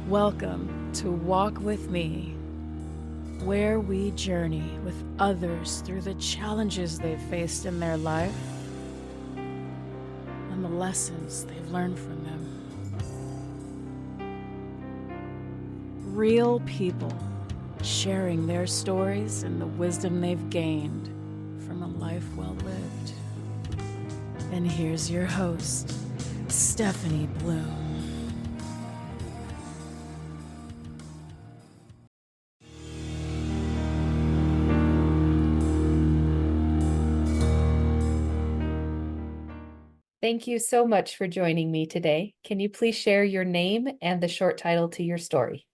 Welcome to Walk With Me, where we journey with others through the challenges they've faced in their life and the lessons they've learned from them. Real people sharing their stories and the wisdom they've gained from a life well lived. And here's your host, Stephanie Bloom. Thank you so much for joining me today. Can you please share your name and the short title to your story?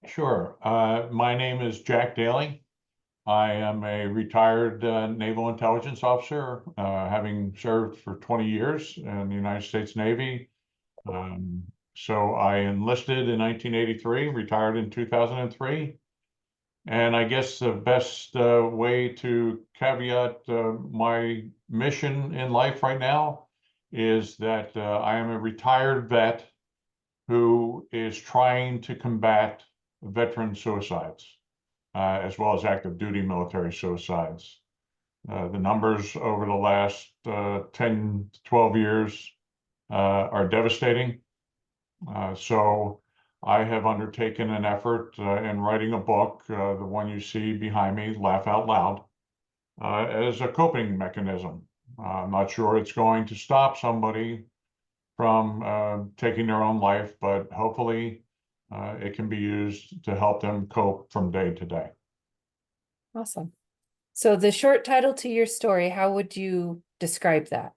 Sure. My name is Jack Daly. I am a retired naval intelligence officer, having served for 20 years in the United States Navy. So I enlisted in 1983, retired in 2003. And I guess the best way to caveat my mission in life right now is that I am a retired vet who is trying to combat veteran suicides, as well as active duty military suicides. The numbers over the last 10 to 12 years are devastating. So I have undertaken an effort in writing a book, the one you see behind me, Laugh Out Loud, as a coping mechanism. I'm not sure it's going to stop somebody from taking their own life, but hopefully it can be used to help them cope from day to day. Awesome. So the short title to your story, how would you describe that?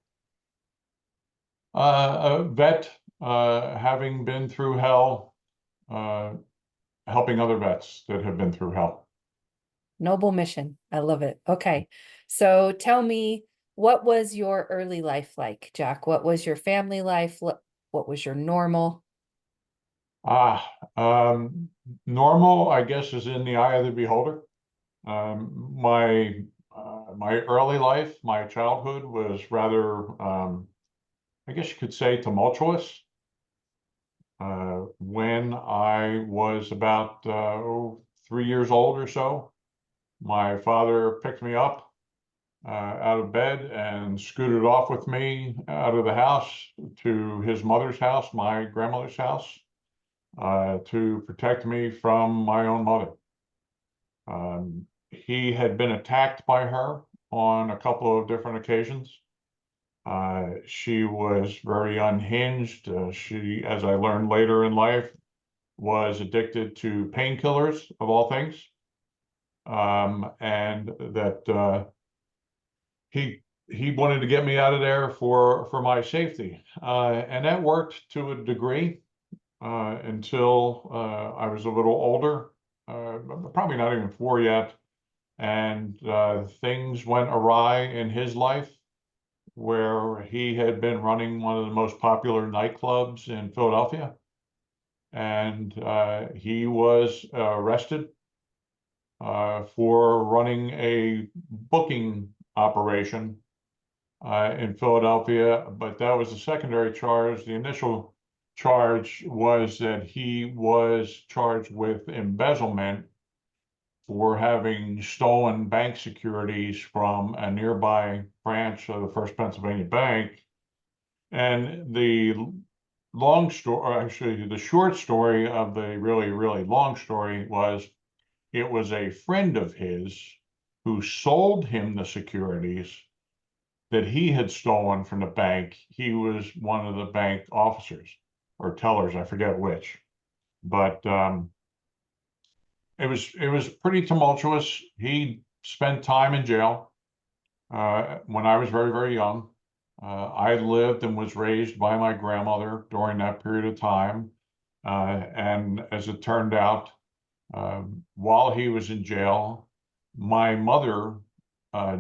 A vet, having been through hell, helping other vets that have been through hell. Noble mission. I love it. Okay. So tell me, what was your early life like, Jack? What was your family life? What was your normal? Ah, normal, I guess, is in the eye of the beholder. My early life, my childhood was rather, I guess you could say, tumultuous. When I was about 3 years old or so, my father picked me up out of bed and scooted off with me out of the house to his mother's house, my grandmother's house, to protect me from my own mother. He had been attacked by her on a couple of different occasions. She was very unhinged. She, as I learned later in life, was addicted to painkillers of all things, and that he wanted to get me out of there for my safety, and that worked to a degree until I was a little older, probably not even 4 yet, and things went awry in his life, where he had been running one of the most popular nightclubs in Philadelphia, and he was arrested for running a booking operation in Philadelphia, but that was a secondary charge. The initial charge was that he was charged with embezzlement for having stolen bank securities from a nearby branch of the First Pennsylvania Bank. And the long story, or actually the short story of the really, really long story was it was a friend of his who sold him the securities that he had stolen from the bank. He was one of the bank officers or tellers, I forget which. But it was pretty tumultuous. He spent time in jail when I was very, very young. I lived and was raised by my grandmother during that period of time. And as it turned out, while he was in jail, my mother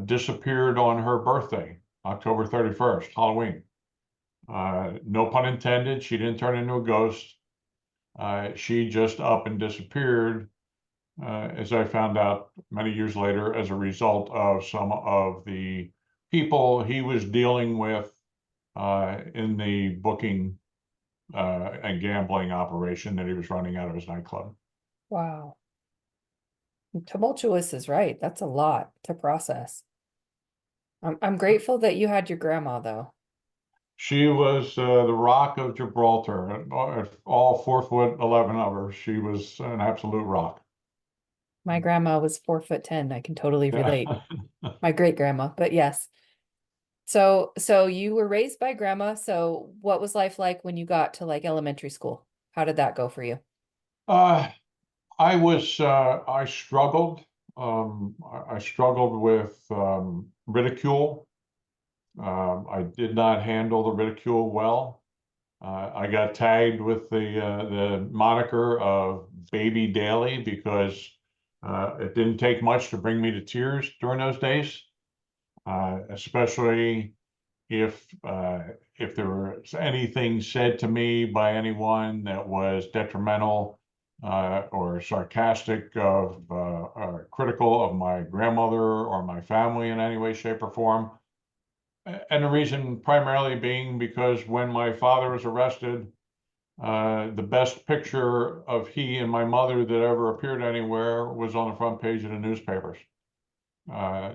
disappeared on her birthday, October 31st, Halloween. No pun intended. She didn't turn into a ghost. She just up and disappeared, as I found out many years later, as a result of some of the people he was dealing with in the booking and gambling operation that he was running out of his nightclub. Wow. Tumultuous is right. That's a lot to process. I'm grateful that you had your grandma though. She was the Rock of Gibraltar. All 4'11" of her, she was an absolute rock. My grandma was 4'10". I can totally relate. Yeah. My great grandma, but yes. So you were raised by grandma. So what was life like when you got to like elementary school? How did that go for you? Uh, I struggled. I struggled with ridicule. I did not handle the ridicule well. I got tagged with the moniker of Baby Daly because it didn't take much to bring me to tears during those days, especially if there was anything said to me by anyone that was detrimental or sarcastic or critical of my grandmother or my family in any way, shape, or form. And the reason primarily being because when my father was arrested, the best picture of he and my mother that ever appeared anywhere was on the front page of the newspapers.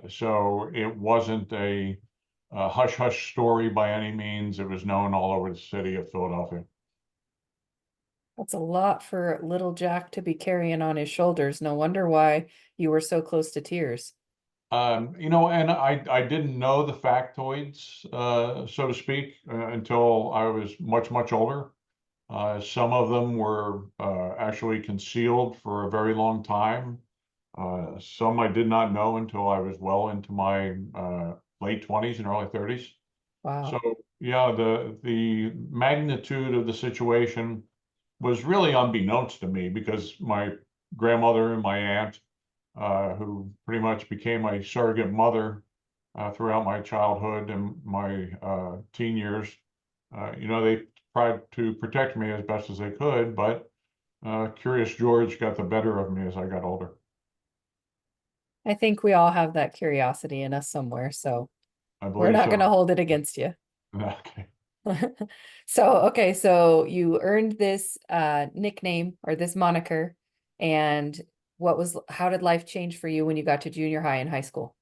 So it wasn't a hush hush story by any means. It was known all over the city of Philadelphia. That's a lot for little Jack to be carrying on his shoulders. No wonder why you were so close to tears. And I didn't know the factoids, so to speak, until I was much, much older. Some of them were actually concealed for a very long time. Some I did not know until I was well into my late 20s and early 30s. So Wow. yeah, the magnitude of the situation was really unbeknownst to me because my grandmother and my aunt, who pretty much became my surrogate mother throughout my childhood and my teen years, they tried to protect me as best as they could, but Curious George got the better of me as I got older. I think we all have that curiosity in us somewhere, so I we're believe not going to so. hold it against you. Okay. So you earned this nickname or this moniker, and how did life change for you when you got to junior high and high school?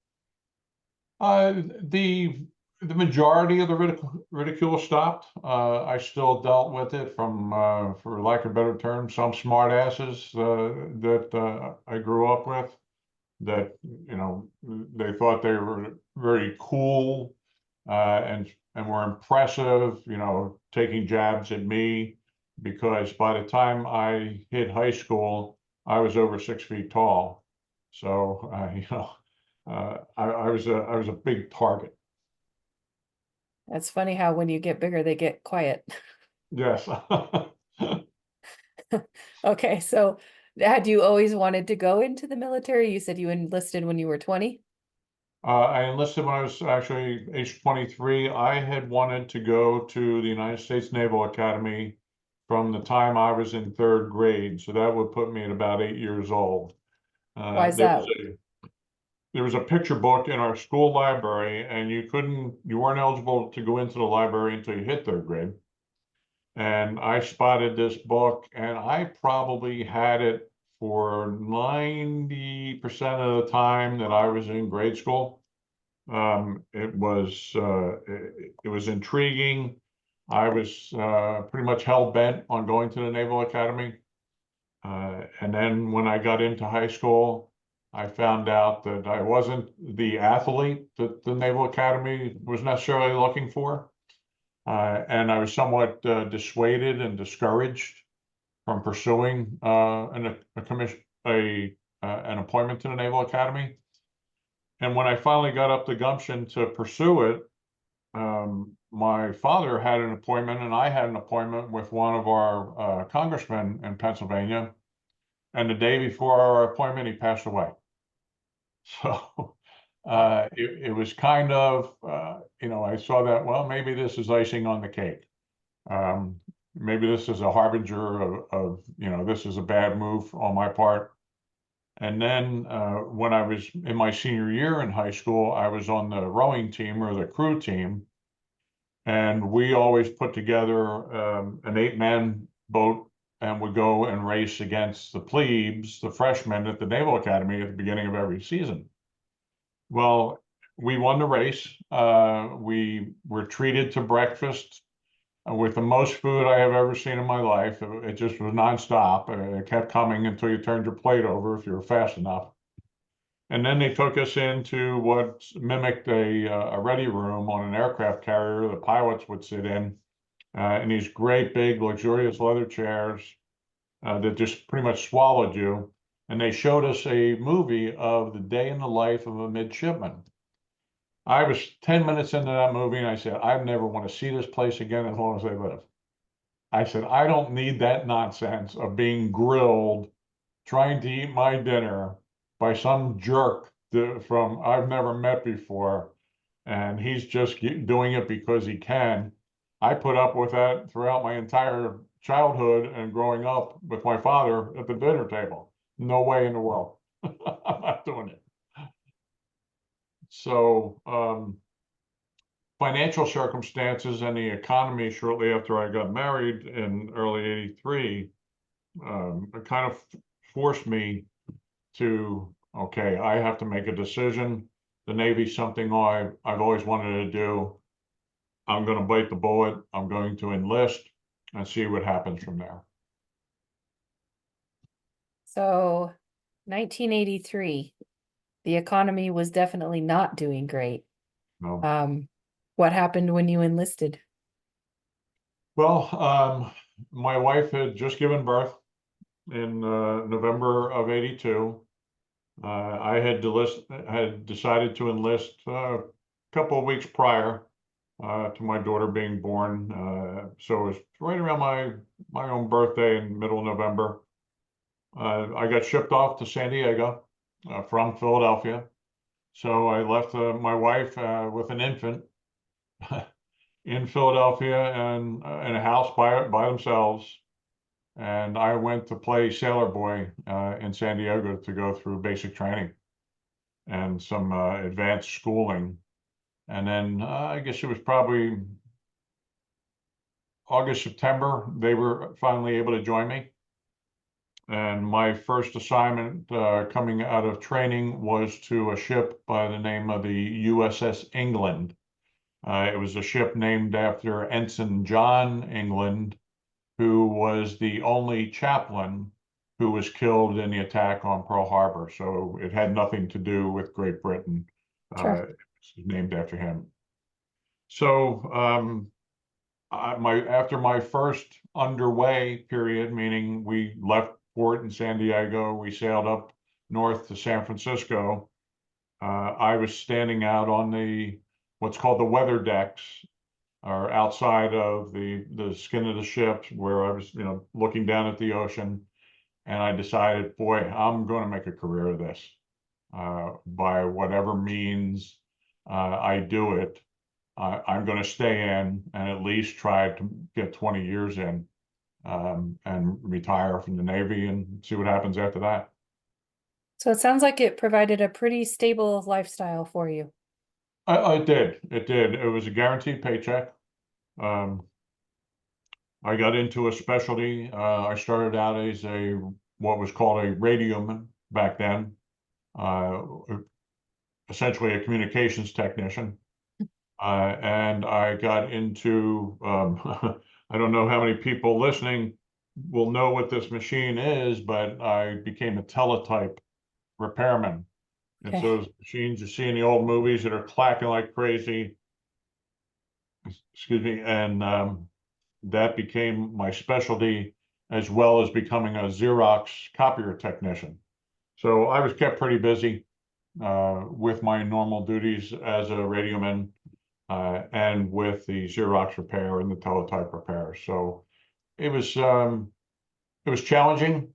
The majority of the ridicule stopped. I still dealt with it from, for lack of a better term, some smart asses that I grew up with that, they thought they were very cool and were impressive, taking jabs at me because by the time I hit high school, I was over 6 feet tall. So, I was a big target. It's funny how when you get bigger, they get quiet. Yes. Okay, so had you always wanted to go into the military? You said you enlisted when you were 20? I enlisted when I was actually age 23. I had wanted to go to the United States Naval Academy from the time I was in third grade. So that would put me at about 8 years old. Why Uh, is there that? was there was a picture book in our school library, and you weren't eligible to go into the library until you hit third grade. And I spotted this book, and I probably had it for 90% of the time that I was in grade school. It was intriguing. I was pretty much hell bent on going to the Naval Academy. And then when I got into high school, I found out that I wasn't the athlete that the Naval Academy was necessarily looking for. And I was somewhat dissuaded and discouraged from pursuing a commission, an appointment to the Naval Academy. And when I finally got up the gumption to pursue it, my father had an appointment and I had an appointment with one of our congressmen in Pennsylvania. And the day before our appointment, he passed away. So it was kind of, I saw that, well, maybe this is icing on the cake. Maybe this is a harbinger of, this is a bad move on my part. And then when I was in my senior year in high school, I was on the rowing team or the crew team. And we always put together an 8-man boat and would go and race against the plebes, the freshmen at the Naval Academy at the beginning of every season. Well, we won the race. We were treated to breakfast with the most food I have ever seen in my life. It just was nonstop. It kept coming until you turned your plate over if you were fast enough. And then they took us into what mimicked a ready room on an aircraft carrier the pilots would sit in these great big luxurious leather chairs that just pretty much swallowed you. And they showed us a movie of the day in the life of a midshipman. I was 10 minutes into that movie and I said, I never want to see this place again as long as I live. I said, I don't need that nonsense of being grilled, trying to eat my dinner by some jerk from I've never met before. And he's just doing it because he can. I put up with that throughout my entire childhood and growing up with my father at the dinner table. No way in the world. I'm not doing it. So, financial circumstances and the economy shortly after I got married in early '83 it kind of forced me to, okay, I have to make a decision. The Navy's something I've always wanted to do. I'm going to bite the bullet. I'm going to enlist and see what happens from there. So 1983, the economy was definitely not doing great. No. What happened when you enlisted? Well, my wife had just given birth in November of '82. I had decided to enlist a couple of weeks prior to my daughter being born. So it was right around my own birthday in middle of November. I got shipped off to San Diego from Philadelphia. So I left my wife with an infant in Philadelphia and in a house by themselves. And I went to play sailor boy in San Diego to go through basic training and some advanced schooling. And then I guess it was probably August, September, they were finally able to join me. And my first assignment coming out of training was to a ship by the name of the USS England. It was a ship named after Ensign John England, who was the only chaplain who was killed in the attack on Pearl Harbor. So it had nothing to do with Great Britain. Sure. It was named after him. So after my first underway period, meaning we left port in San Diego, we sailed up north to San Francisco. I was standing out on what's called the weather decks, or outside of the skin of the ship, where I was, looking down at the ocean, and I decided, boy, I'm going to make a career of this. By whatever means I do it, I'm going to stay in and at least try to get 20 years in and retire from the Navy and see what happens after that. So it sounds like it provided a pretty stable lifestyle for you. It did. It did. It was a guaranteed paycheck. I got into a specialty. I started out as what was called a radioman back then, essentially a communications technician. And I got into, I don't know how many people listening will know what this machine is, but I became a teletype repairman. And Okay. so those machines you see in the old movies that are clacking like crazy, excuse me, and that became my specialty, as well as becoming a Xerox copier technician. So I was kept pretty busy with my normal duties as a radioman and with the Xerox repair and the teletype repair. So it was challenging.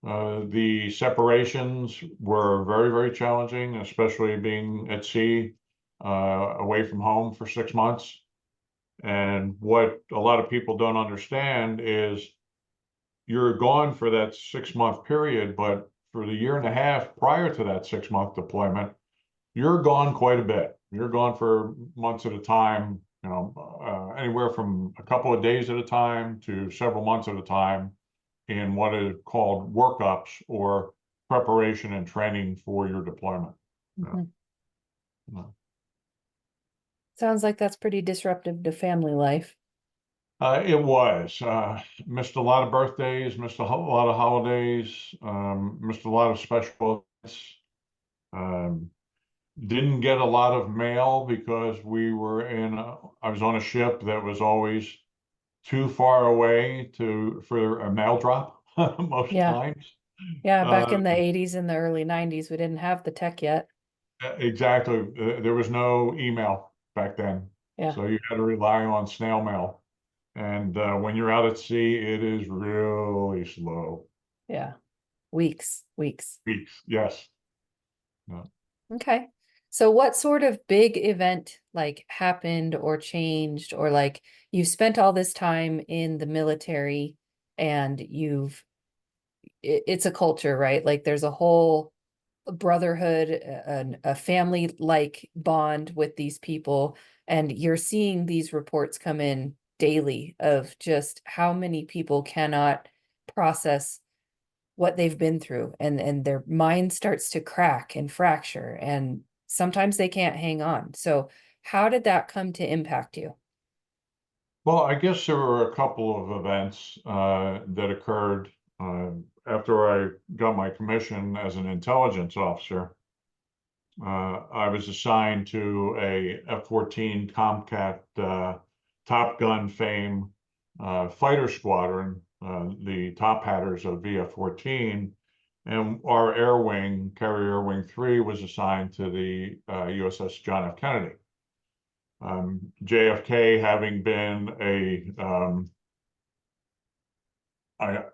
The separations were very, very challenging, especially being at sea, away from home for 6 months. And what a lot of people don't understand is you're gone for that 6-month period, but for the year and a half prior to that 6-month deployment, you're gone quite a bit. You're gone for months at a time, anywhere from a couple of days at a time to several months at a time in what is called workups or preparation and training for your deployment. Mhm. Yeah. Sounds like that's pretty disruptive to family life. It was. Missed a lot of birthdays, missed a lot of holidays, missed a lot of special events. Um, didn't get a lot of mail because we were I was on a ship that was always too far away for a mail drop most Yeah. times. Yeah, back Uh, in the 80s and the early 90s, we didn't have the tech yet. exactly. There was no email back then. Yeah. So you had to rely on snail mail. And when you're out at sea, it is really slow. Yeah. Weeks. Weeks, yes. Yeah. Okay. So what sort of big event like happened or changed, or like you've spent all this time in the military and it's a culture, right? Like there's a whole brotherhood, a family like bond with these people, and you're seeing these reports come in daily of just how many people cannot process what they've been through, and their mind starts to crack and fracture, and sometimes they can't hang on. So how did that come to impact you? Well, I guess there were a couple of events that occurred uh, after I got my commission as an intelligence officer. I was assigned to a F-14 Tomcat Top Gun fame fighter squadron, the top hatters of VF-14, and our air wing, Carrier Wing 3, was assigned to the USS John F. Kennedy. JFK having been I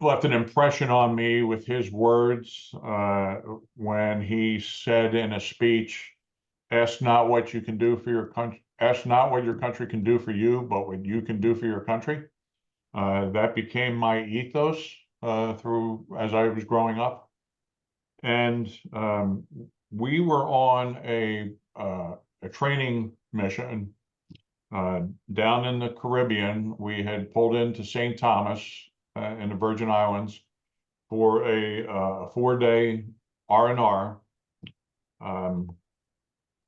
left an impression on me with his words when he said in a speech, ask not what you can do for your country, ask not what your country can do for you, but what you can do for your country. That became my ethos through as I was growing up. And we were on a training mission down in the Caribbean. We had pulled into St. Thomas in the Virgin Islands for a 4-day R&R.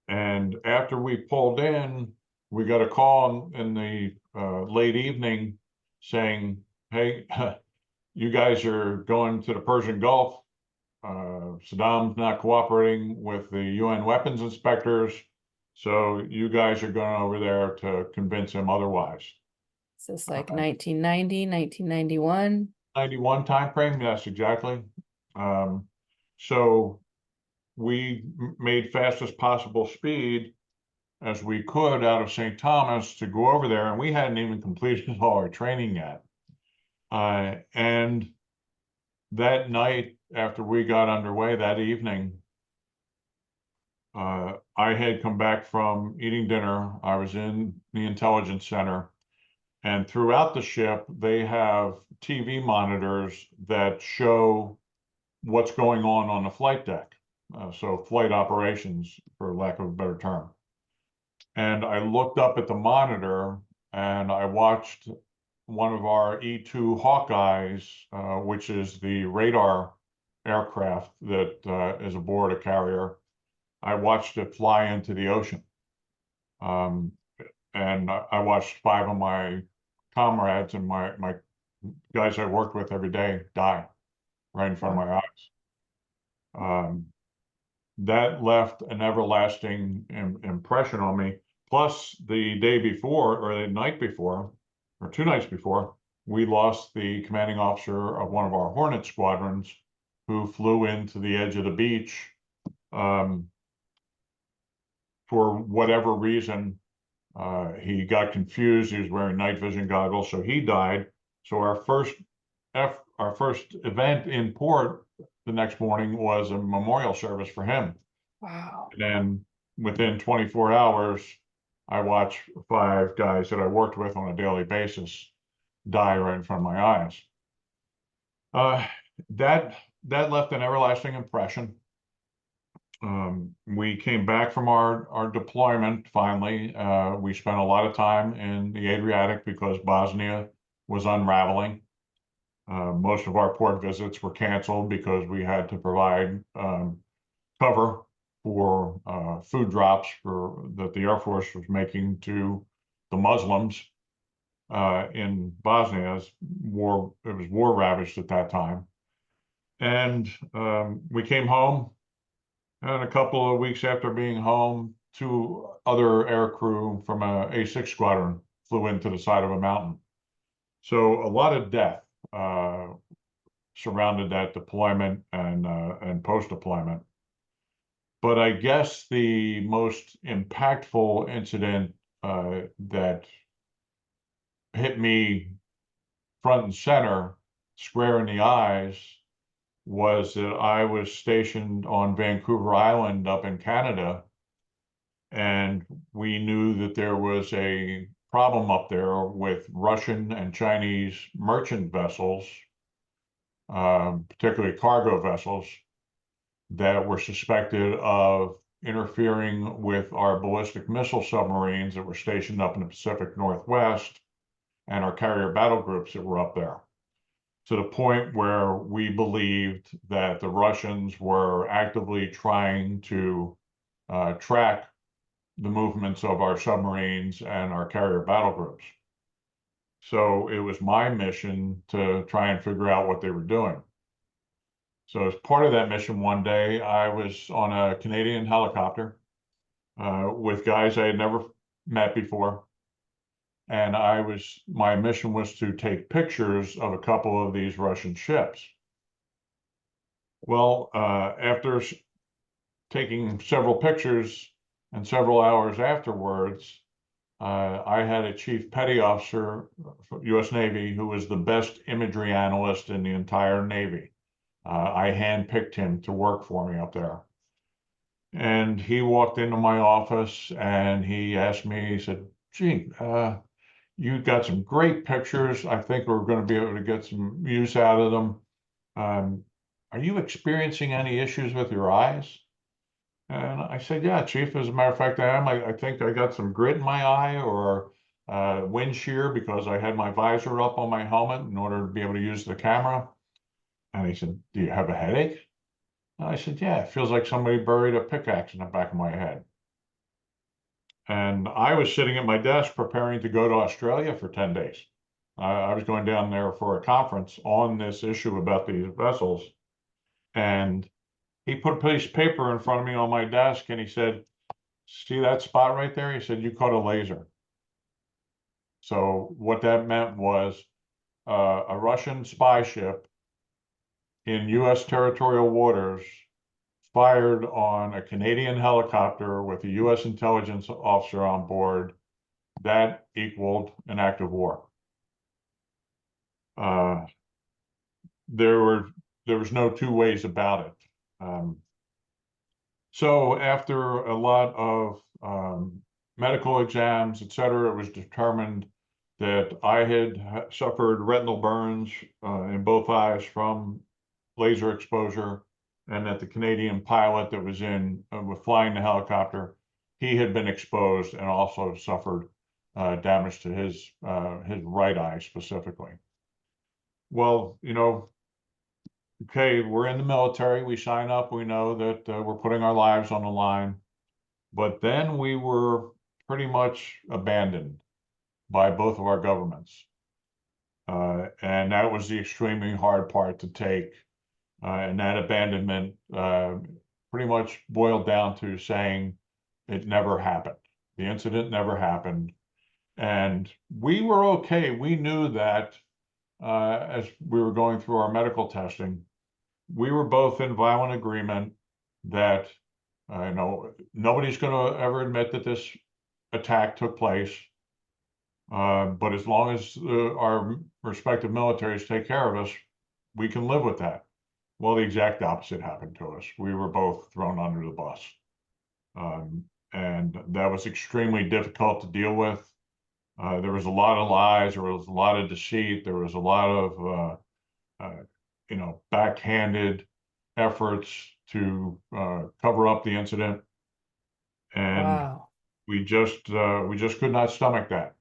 And after we pulled in, we got a call in the late evening saying, hey, you guys are going to the Persian Gulf. Saddam's not cooperating with the UN weapons inspectors. So you guys are going over there to convince him otherwise. Is this like 1990, 1991? 91 timeframe, yes, exactly. So we made fastest possible speed as we could out of St. Thomas to go over there, and we hadn't even completed all our training yet. And that night, after we got underway that evening, I had come back from eating dinner. I was in the intelligence center, and throughout the ship, they have TV monitors that show what's going on the flight deck. So flight operations, for lack of a better term. And I looked up at the monitor and I watched one of our E2 Hawkeyes, which is the radar aircraft that is aboard a carrier. I watched it fly into the ocean. Um, and I watched 5 of my comrades and my guys I worked with every day die right in front of my eyes. That left an everlasting impression on me. Plus, the day before, or the night before, or 2 nights before, we lost the commanding officer of one of our Hornet squadrons who flew into the edge of the beach for whatever reason. He got confused. He was wearing night vision goggles, so he died. So our first event in port the next morning was a memorial service for him. Wow. And then within 24 hours, I watched 5 guys that I worked with on a daily basis die right in front of my eyes. Uh, that left an everlasting impression. We came back from our deployment finally. We spent a lot of time in the Adriatic because Bosnia was unraveling. Most of our port visits were canceled because we had to provide cover for food drops that the Air Force was making to the Muslims in Bosnia. As it was war ravaged at that time. And we came home, and a couple of weeks after being home, two other air crew from a A6 squadron flew into the side of a mountain. So a lot of death surrounded that deployment and post-deployment. But I guess the most impactful incident that hit me front and center, square in the eyes, was that I was stationed on Vancouver Island up in Canada, and we knew that there was a problem up there with Russian and Chinese merchant vessels, particularly cargo vessels, that were suspected of interfering with our ballistic missile submarines that were stationed up in the Pacific Northwest and our carrier battle groups that were up there, to the point where we believed that the Russians were actively trying to track the movements of our submarines and our carrier battle groups. So it was my mission to try and figure out what they were doing. So as part of that mission, one day I was on a Canadian helicopter with guys I had never met before. And my mission was to take pictures of a couple of these Russian ships. Well, after taking several pictures and several hours afterwards, I had a chief petty officer, U.S. Navy, who was the best imagery analyst in the entire Navy. I handpicked him to work for me up there. And he walked into my office and he asked me, he said, "Gee, you got some great pictures. I think we're going to be able to get some use out of them. Are you experiencing any issues with your eyes?" And I said, "Yeah, Chief, as a matter of fact, I am. I think I got some grit in my eye or wind shear because I had my visor up on my helmet in order to be able to use the camera." And he said, "Do you have a headache?" And I said, "Yeah, it feels like somebody buried a pickaxe in the back of my head." And I was sitting at my desk preparing to go to Australia for 10 days. I was going down there for a conference on this issue about these vessels. And he put a piece of paper in front of me on my desk and he said, "See that spot right there?" He said, "You caught a laser." So what that meant was a Russian spy ship in U.S. territorial waters fired on a Canadian helicopter with a U.S. intelligence officer on board. That equaled an act of war. There was no two ways about it. So after a lot of medical exams, et cetera, it was determined that I had suffered retinal burns in both eyes from laser exposure, and that the Canadian pilot that was flying the helicopter, he had been exposed and also suffered damage to his right eye specifically. Well, okay, we're in the military, we sign up, we know that we're putting our lives on the line, but then we were pretty much abandoned by both of our governments. And that was the extremely hard part to take. And that abandonment pretty much boiled down to saying it never happened. The incident never happened. And we were okay. We knew that as we were going through our medical testing, we were both in violent agreement that nobody's going to ever admit that this attack took place. But as long as our respective militaries take care of us, we can live with that. Well, the exact opposite happened to us. We were both thrown under the bus. And that was extremely difficult to deal with. There was a lot of lies, there was a lot of deceit, there was a lot of, backhanded efforts to cover up the incident, and Wow. we just could not stomach that.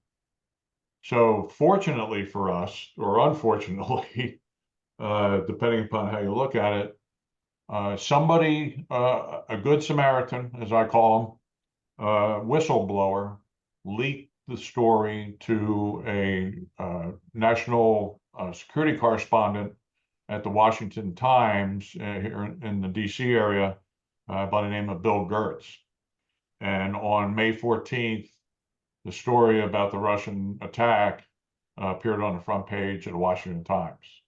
So fortunately for us, or unfortunately, depending upon how you look at it, somebody, a good Samaritan, as I call him, whistleblower, leaked the story to a national security correspondent at the Washington Times here in the DC area by the name of Bill Gertz. And on May 14th, the story about the Russian attack appeared on the front page of the Washington Times.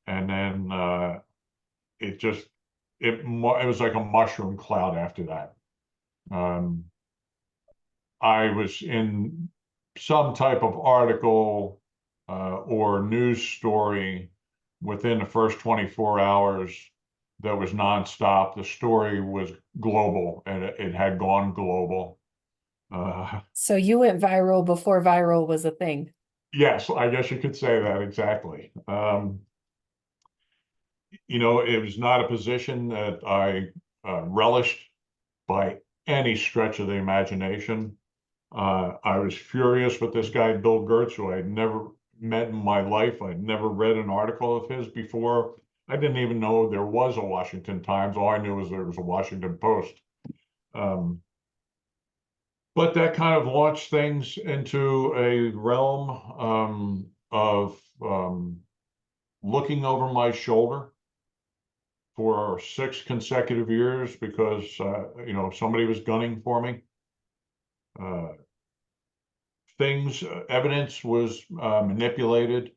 And then it was like a mushroom cloud after that. I was in some type of article or news story within the first 24 hours that was nonstop. The story was global, and it had gone global. So you went viral before viral was a thing. Yes, I guess you could say that exactly. It was not a position that I relished by any stretch of the imagination. I was furious with this guy, Bill Gertz, who I'd never met in my life. I'd never read an article of his before. I didn't even know there was a Washington Times. All I knew was there was a Washington Post. But that kind of launched things into a realm of looking over my shoulder for 6 consecutive years because, somebody was gunning for me. Evidence was manipulated.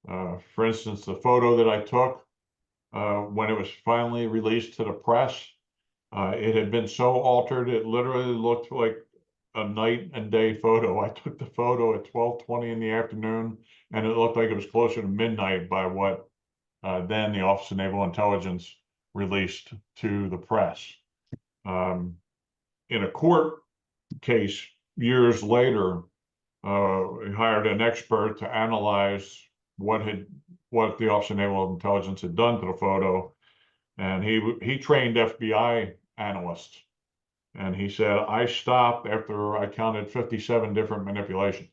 For instance, the photo that I took when it was finally released to the press, it had been so altered, it literally looked like a night and day photo. I took the photo at 12:20 in the afternoon, and it looked like it was closer to midnight by what then the Office of Naval Intelligence released to the press. In a court case years later, we hired an expert to analyze what the Office of Naval Intelligence had done to the photo, and he trained FBI analysts, and he said I stopped after I counted 57 different manipulations.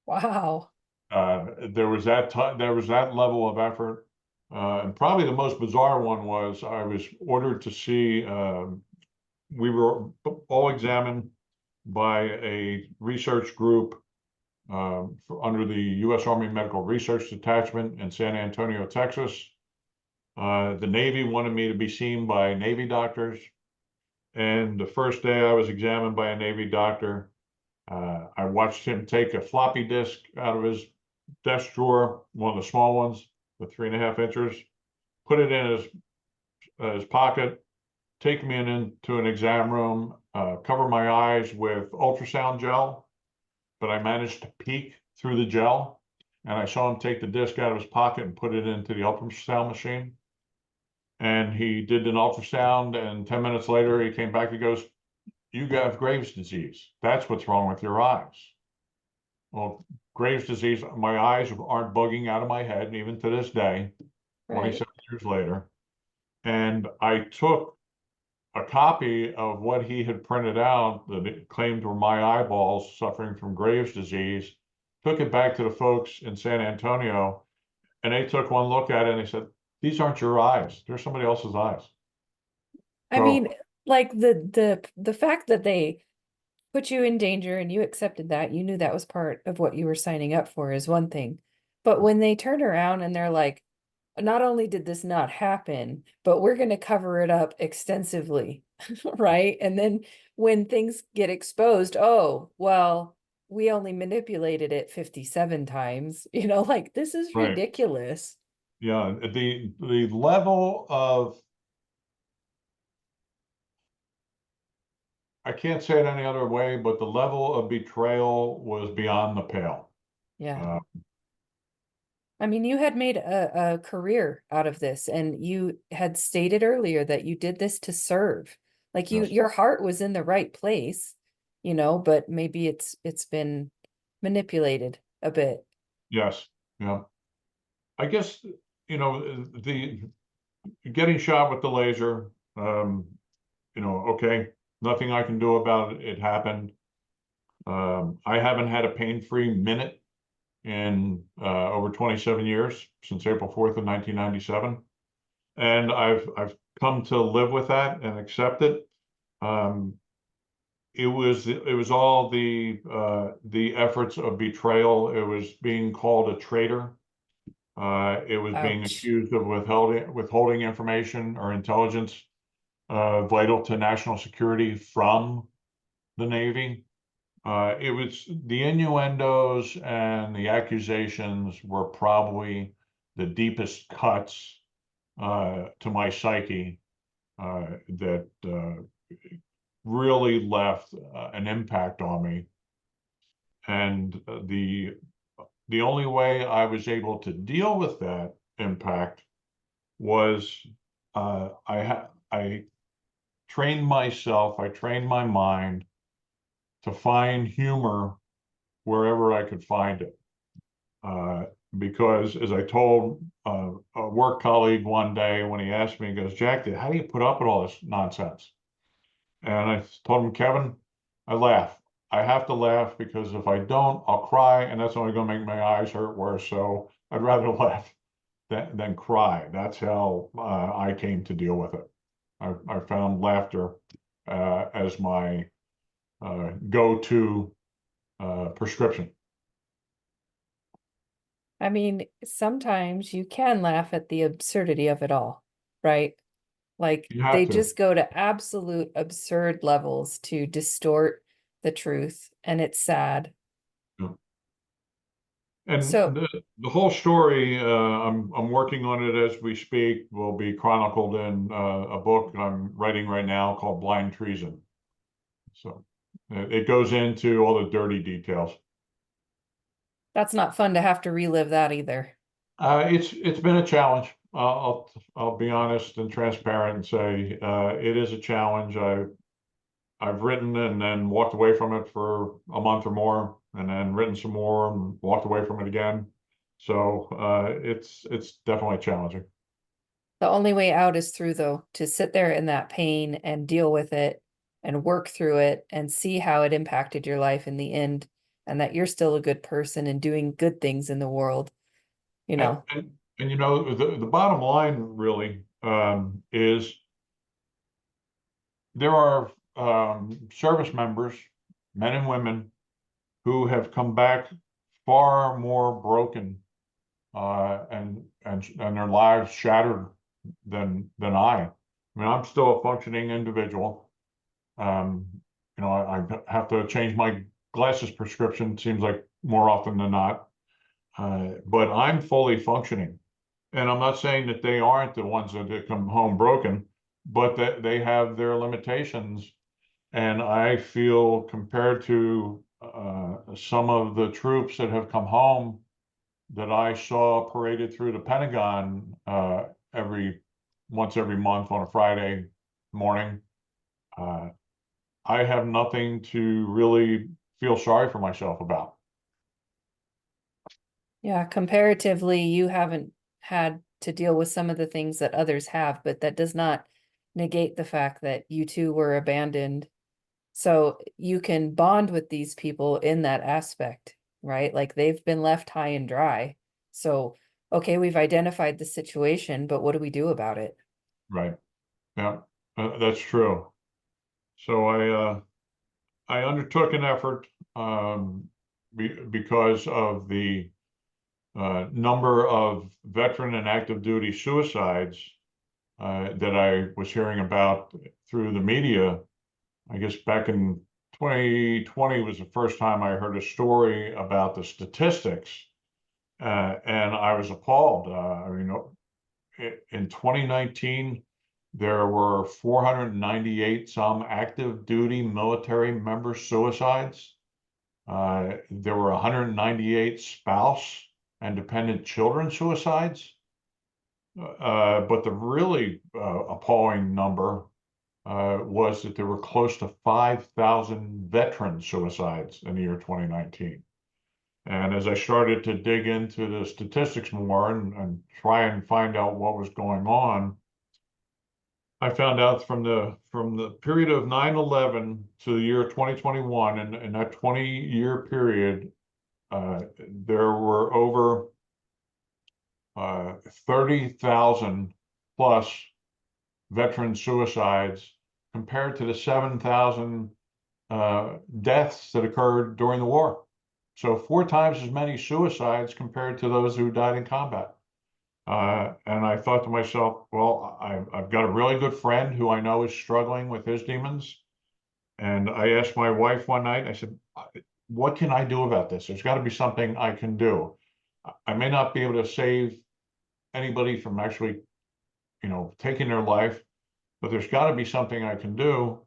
Wow. There was that level of effort, and probably the most bizarre one was I was ordered to see. We were all examined by a research group under the U.S. Army Medical Research Detachment in San Antonio, Texas. The Navy wanted me to be seen by Navy doctors. And the first day I was examined by a Navy doctor, I watched him take a floppy disk out of his desk drawer, one of the small ones, the 3.5 inches, put it in his pocket, take me into an exam room, cover my eyes with ultrasound gel, but I managed to peek through the gel, and I saw him take the disc out of his pocket and put it into the ultrasound machine. And he did an ultrasound, and 10 minutes later, he came back and goes, "You got Graves' disease. That's what's wrong with your eyes." Well, Graves' disease, my eyes aren't bugging out of my head, even to this day, 27 years later. And I took a copy of what he had printed out that it claimed were my eyeballs suffering from Graves' disease, took it back to the folks in San Antonio, and they took one look at it and they said, "These aren't your eyes. They're somebody else's eyes." I mean, like the fact that they put you in danger and you accepted that, you knew that was part of what you were signing up for is one thing. But when they turn around and they're like, not only did this not happen, but we're going to cover it up extensively, right? And then when things get exposed, oh, well, we only manipulated it 57 times, like this is Right. ridiculous. Yeah, the level of, I can't say it any other way, but the level of betrayal was beyond the pale. Yeah. I mean, you had made a career out of this, and you had stated earlier that you did this to serve. Like Yes. your heart was in the right place, but maybe it's been manipulated a bit. Yes. Yeah. I guess, the getting shot with the laser Okay, nothing I can do about it. It happened. I haven't had a pain-free minute in over 27 years, since April 4th of 1997. And I've come to live with that and accept it. It was all the efforts of betrayal. It was being called a traitor. It was being Ouch. accused of withholding information or intelligence vital to national security from the Navy. It was the innuendos and the accusations were probably the deepest cuts to my psyche that really left an impact on me. And the only way I was able to deal with that impact was I trained myself, I trained my mind to find humor wherever I could find it. Because as I told a work colleague one day when he asked me, he goes, Jack, how do you put up with all this nonsense? And I told him, Kevin, I laugh. I have to laugh because if I don't, I'll cry, and that's only going to make my eyes hurt worse. So I'd rather laugh than cry. That's how I came to deal with it. I found laughter as my go-to prescription. I mean, sometimes you can laugh at the absurdity of it all, right? Like You have they to. just go to absolute absurd levels to distort the truth, and it's sad. Yeah. And So, the whole story, I'm working on it as we speak, will be chronicled in a book I'm writing right now called Blind Treason. So it goes into all the dirty details. that's not fun to have to relive that either. It's been a challenge. I'll be honest and transparent and say it is a challenge. I've written and then walked away from it for a month or more, and then written some more and walked away from it again. So it's definitely challenging. The only way out is through, though, to sit there in that pain and deal with it and work through it and see how it impacted your life in the end, and that you're still a good person and doing good things in the world, you And, know. and, and the bottom line really is there are service members, men and women, who have come back far more broken and their lives shattered than I. I mean, I'm still a functioning individual. Um, I have to change my glasses prescription, seems like more often than not. But I'm fully functioning. And I'm not saying that they aren't the ones that come home broken, but that they have their limitations. And I feel compared to some of the troops that have come home that I saw paraded through the Pentagon once every month on a Friday morning, uh, I have nothing to really feel sorry for myself about. Yeah, comparatively, you haven't had to deal with some of the things that others have, but that does not negate the fact that you too were abandoned. So you can bond with these people in that aspect, right? Like they've been left high and dry. So, okay, we've identified the situation, but what do we do about it? Right. Yeah, that's true. So I undertook an effort because of the number of veteran and active duty suicides that I was hearing about through the media. I guess back in 2020 was the first time I heard a story about the statistics, and I was appalled. In 2019, there were 498 some active duty military member suicides. There were 198 spouse and dependent children suicides. But the really appalling number was that there were close to 5,000 veteran suicides in the year 2019. And as I started to dig into the statistics more and try and find out what was going on, I found out from the period of 9/11 to the year 2021, and in that 20-year period, there were over 30,000 plus veteran suicides compared to the 7,000 deaths that occurred during the war. So 4 times as many suicides compared to those who died in combat. And I thought to myself, well, I've got a really good friend who I know is struggling with his demons. And I asked my wife one night, I said, what can I do about this? There's got to be something I can do. I may not be able to save anybody from actually, taking their life, but there's got to be something I can do.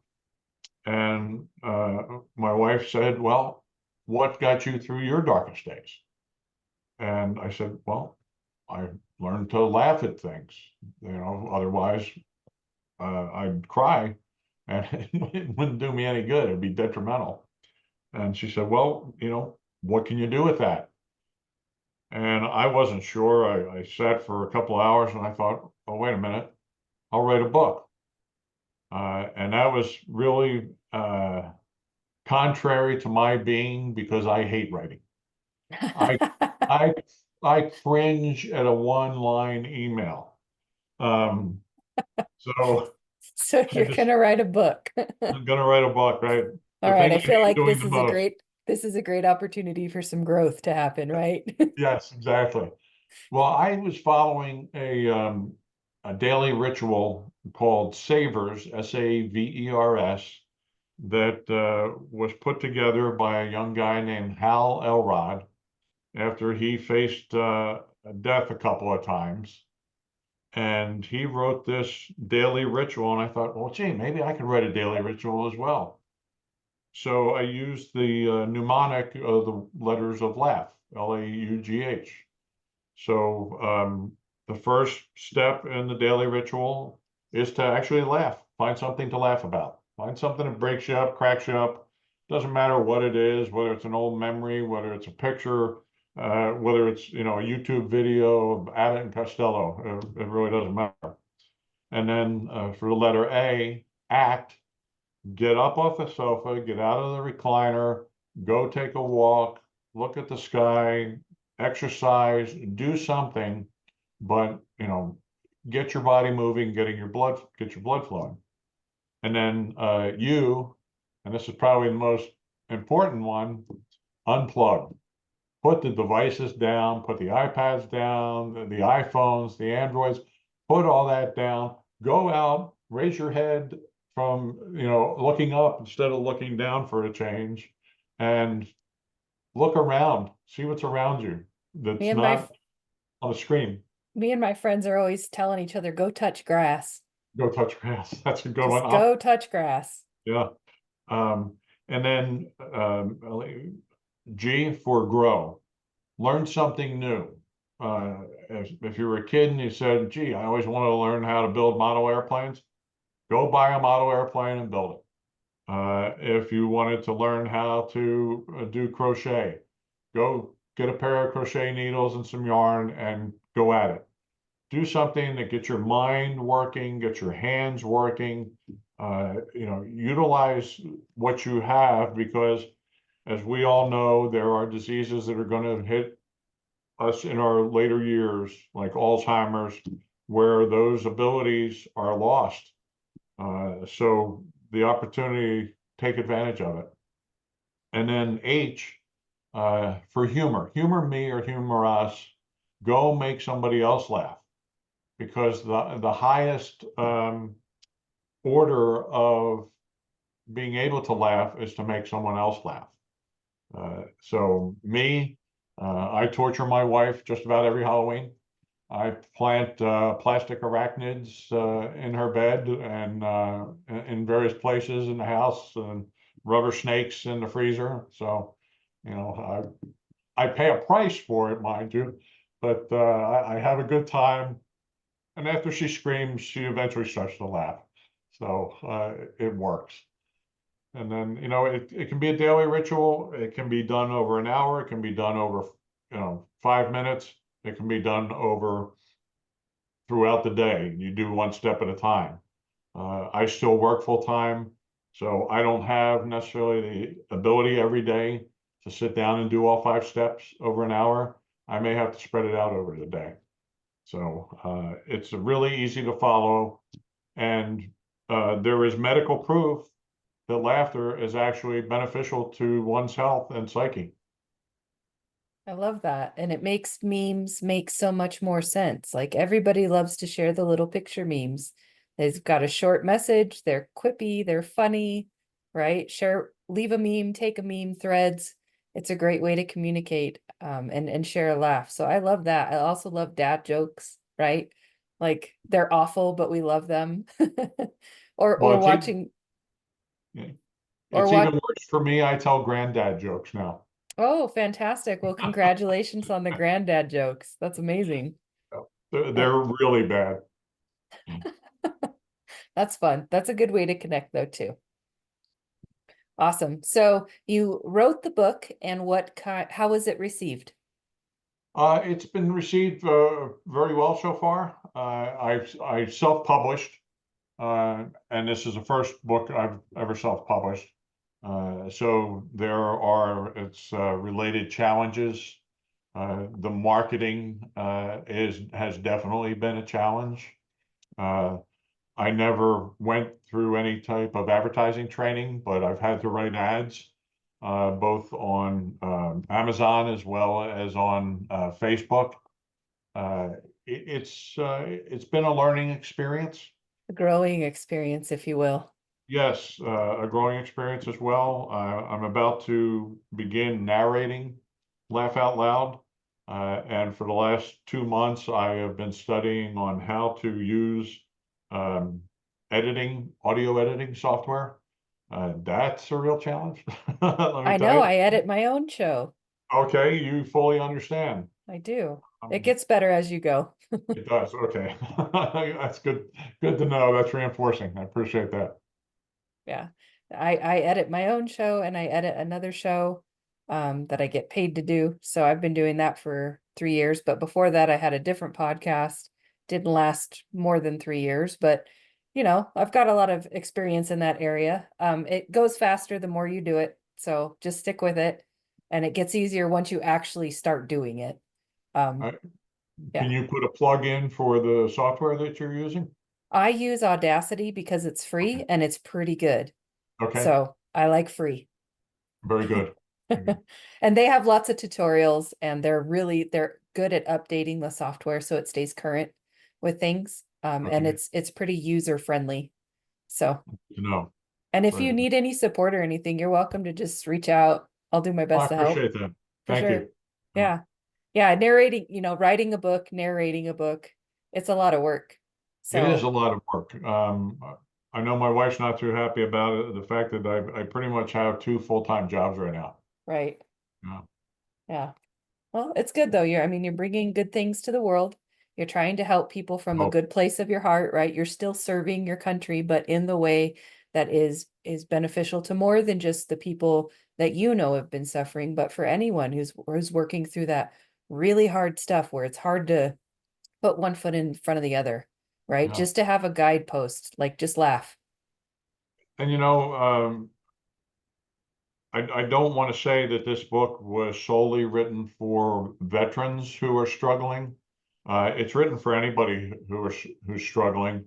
And my wife said, well, what got you through your darkest days? And I said, well, I learned to laugh at things, otherwise I'd cry and it wouldn't do me any good. It'd be detrimental. And she said, well, what can you do with that? And I wasn't sure. I sat for a couple of hours and I thought, oh, wait a minute, I'll write a book. And that was really contrary to my being, because I hate writing. I I I cringe at a one-line email. So So I you're just gonna write a book. I'm gonna write a book, right? All The right, thing I I feel hate like doing the most. this is a great opportunity for some growth to happen, right? Yes, exactly. Well, I was following a daily ritual called Savers, Savers, that was put together by a young guy named Hal Elrod after he faced death a couple of times. And he wrote this daily ritual, and I thought, well, gee, maybe I could write a daily ritual as well. So I used the mnemonic of the letters of laugh, Laugh. So the first step in the daily ritual is to actually laugh. Find something to laugh about. Find something that breaks you up, cracks you up. Doesn't matter what it is, whether it's an old memory, whether it's a picture, whether it's a YouTube video of Abbott and Costello. It really doesn't matter. And then for the letter A, act. Get up off the sofa, get out of the recliner, go take a walk, look at the sky, exercise, do something, but get your body moving, get your blood flowing. And then and this is probably the most important one, unplug. Put the devices down, put the iPads down, the iPhones, the Androids, put all that down, go out, raise your head from, looking up instead of looking down for a change, and look around, see what's around you Me that's and my not on the screen. me and my friends are always telling each other, go touch grass. Go touch grass. That's a good one. Just go touch grass. Yeah. And then G for grow. Learn something new. If you were a kid and you said, gee, I always wanted to learn how to build model airplanes, go buy a model airplane and build it. If you wanted to learn how to do crochet, go get a pair of crochet needles and some yarn and go at it. Do something that gets your mind working, get your hands working, utilize what you have, because as we all know, there are diseases that are going to hit us in our later years, like Alzheimer's, where those abilities are lost. So the opportunity, take advantage of it. And then H, for humor. Humor me or humor us. Go make somebody else laugh. Because the highest order of being able to laugh is to make someone else laugh. So me, I torture my wife just about every Halloween. I plant plastic arachnids in her bed and in various places in the house, and rubber snakes in the freezer. So, I pay a price for it, mind you, but I have a good time. And after she screams, she eventually starts to laugh. So it works. And then, it can be a daily ritual. It can be done over an hour. It can be done over, 5 minutes. It can be done over throughout the day. You do one step at a time. I still work full time, so I don't have necessarily the ability every day to sit down and do all 5 steps over an hour. I may have to spread it out over the day. So it's really easy to follow. And there is medical proof that laughter is actually beneficial to one's health and psyche. I love that. And it makes memes make so much more sense. Like everybody loves to share the little picture memes. They've got a short message, they're quippy, they're funny, right? Share, leave a meme, take a meme, threads. It's a great way to communicate and share a laugh. So I love that. I also love dad jokes, right? Like they're awful, but we love them. Or Well, or watching or it's what even worse for me. I tell granddad jokes now. oh, fantastic. Well, congratulations on the granddad jokes. That's amazing. They're really bad. That's fun. That's a good way to connect though too. Awesome. So you wrote the book and what kind, how was it received? It's been received very well so far. I self-published, and this is the first book I've ever self-published. So there are its related challenges. The marketing has definitely been a challenge. Uh, I never went through any type of advertising training, but I've had to write ads, both on Amazon as well as on Facebook. It's been a learning experience. A growing experience, if you will. Yes, a growing experience as well. I'm about to begin narrating Laugh Out Loud. And for the last 2 months, I have been studying on how to use um, audio editing software. That's a real challenge, let me I tell know you. I edit my own show. Okay, you fully understand. I do. It Um, gets better as you go. it does, okay. That's good. Good to know. That's reinforcing. I appreciate that. Yeah. I edit my own show and I edit another show that I get paid to do. So I've been doing that for 3 years. But before that, I had a different podcast. Didn't last more than 3 years, but I've got a lot of experience in that area. It goes faster the more you do it. So just stick with it. And it gets easier once you actually start doing it. Um, Uh, Can yeah. you put a plug in for the software that you're using? I use Audacity because it's Okay. free and it's pretty good. Okay. So I like free. Very good. Very good. And they have lots of tutorials and they're good at updating the software so it stays current with things. And Okay. it's pretty user friendly. So, Good to know. and if Very you good. need any support or anything, you're welcome to just reach out. I'll do my Oh, I best to help appreciate that. for Thank sure. you. Uh, Yeah. Yeah. Narrating, writing a book, narrating a book, it's a lot of work. It is a So, lot of work. I know my wife's not too happy about it, the fact that I pretty much have 2 full-time jobs right now. right. Yeah. Yeah. Well, it's good though. You're bringing good things to the world. You're trying to help people from a Oh, good place of your heart, right? You're still serving your country, but in the way that is beneficial to more than just the people that have been suffering, but for anyone who's working through that really hard stuff where it's hard to put one foot in front of the other, right? yeah. Just to have a guidepost, like just laugh. And I don't want to say that this book was solely written for veterans who are struggling. It's written for anybody who's struggling.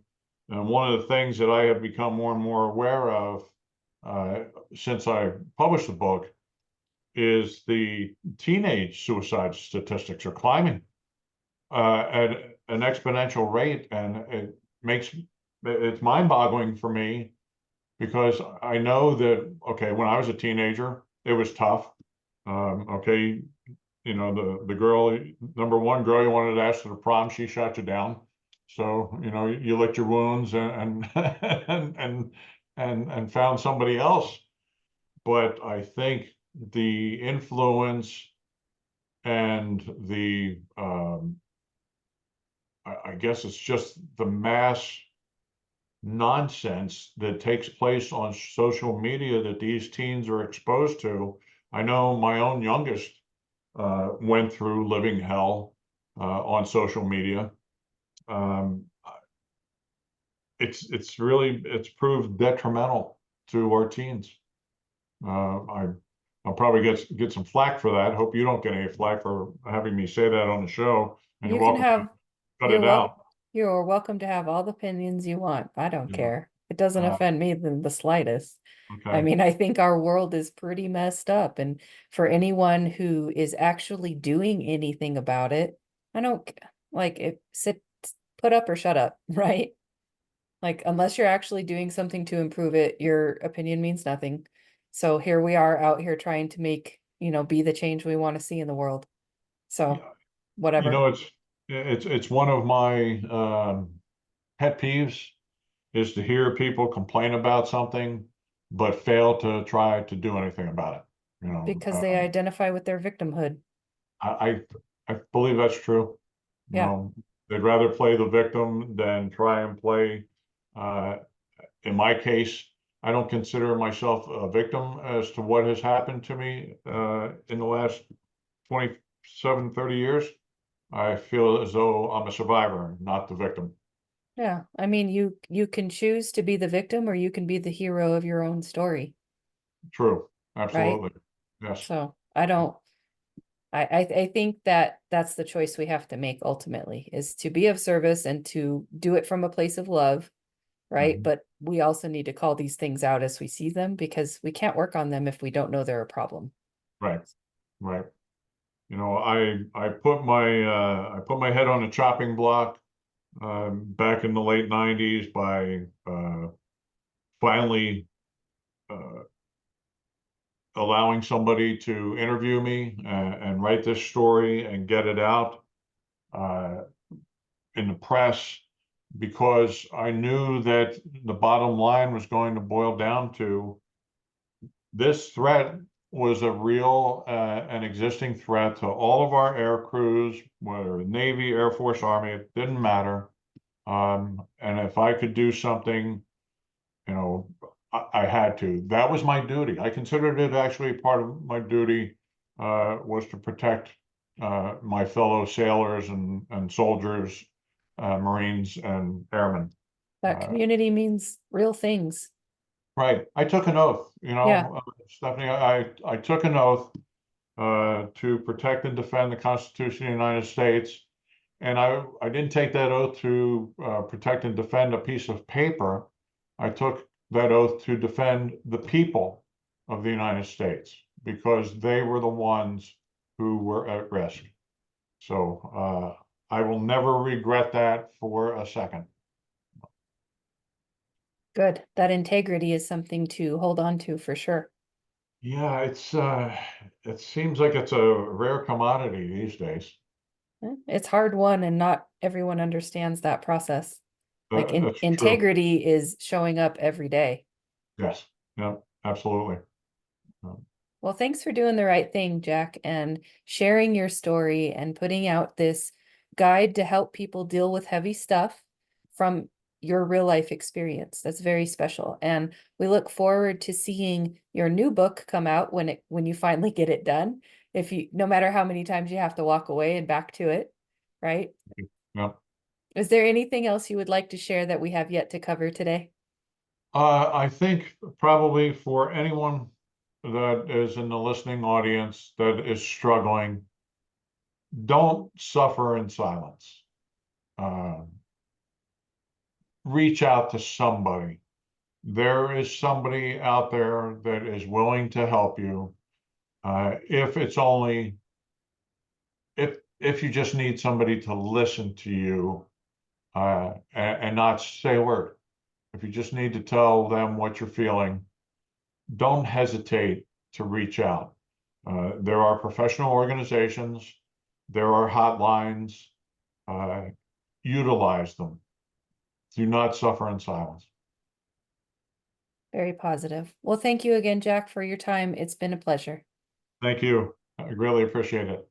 And one of the things that I have become more and more aware of uh, since I published the book is the teenage suicide statistics are climbing at an exponential rate, and it's mind-boggling for me because I know that, okay, when I was a teenager, it was tough. Okay, the girl, number one girl you wanted to ask to the prom, she shot you down. So, you licked your wounds and and and found somebody else. But I think the influence and I guess it's just the mass nonsense that takes place on social media that these teens are exposed to. I know my own youngest went through living hell on social media. Um, it's proved detrimental to our teens. I'll probably get some flack for that. Hope you don't get any flack for having me say that on the show. And You you're can welcome to have, cut you're it wel out. you're welcome to have all the opinions you want. I don't You know. care. It doesn't offend me in the slightest. I Okay. mean, I think our world is pretty messed up, and for anyone who is actually doing anything about it, I don't like it. Put up or shut up, right? Like, unless you're actually doing something to improve it, your opinion means nothing. So here we are out here trying to make, be the change we want to see in the world. So Yeah. You whatever. know, it's one of my pet peeves is to hear people complain about something, but fail to try to do anything about it. You know, Because they identify with their victimhood. I I believe that's true. You Yeah. know, they'd rather play the victim than try and play. Uh, in my case, I don't consider myself a victim as to what has happened to me in the last 27, 30 years. I feel as though I'm a survivor, not the victim. Yeah. I mean, you can choose to be the victim or you can be the hero of your own story, True, right? absolutely. Yes. So I don't I think that that's the choice we have to make ultimately, is to be of service and to do it from a place of love, right? Mhm. But we also need to call these things out as we see them, because we can't work on them if we don't know they're a problem. Right, right. You know, I put my head on a chopping block back in the late '90s by finally uh, allowing somebody to interview me and write this story and get it out uh, in the press, because I knew that the bottom line was going to boil down to this threat was a real and existing threat to all of our air crews, whether Navy, Air Force, Army, it didn't matter. And if I could do something, you know, I had to. That was my duty. I considered it actually part of my duty was to protect my fellow sailors and soldiers, Marines and airmen. That Uh, community means real things. right. I took an oath, Yeah. Stephanie, I took an oath to protect and defend the Constitution of the United States. And I didn't take that oath to protect and defend a piece of paper. I took that oath to defend the people of the United States because they were the ones who were at risk. So I will never regret that for a second. Good. That integrity is something to hold on to for sure. Yeah, it seems like it's a rare commodity these days. It's hard won, and not everyone understands that process. Like That's true. integrity is showing up every day. Yes. Yeah, absolutely. Um, Well, thanks for doing the right thing, Jack, and sharing your story and putting out this guide to help people deal with heavy stuff from your real life experience. That's very special. And we look forward to seeing your new book come out when you finally get it done. If you no matter how many times you have to walk away and back to it, right? yeah. Is there anything else you would like to share that we have yet to cover today? I think probably for anyone that is in the listening audience that is struggling, don't suffer in silence. Uh, Reach out to somebody. There is somebody out there that is willing to help you. If it's only if you just need somebody to listen to you and not say a word. If you just need to tell them what you're feeling, don't hesitate to reach out. There are professional organizations, there are hotlines, uh, utilize them. Do not suffer in silence. Very positive. Well, thank you again, Jack, for your time. It's been a pleasure. Thank you. I really appreciate it.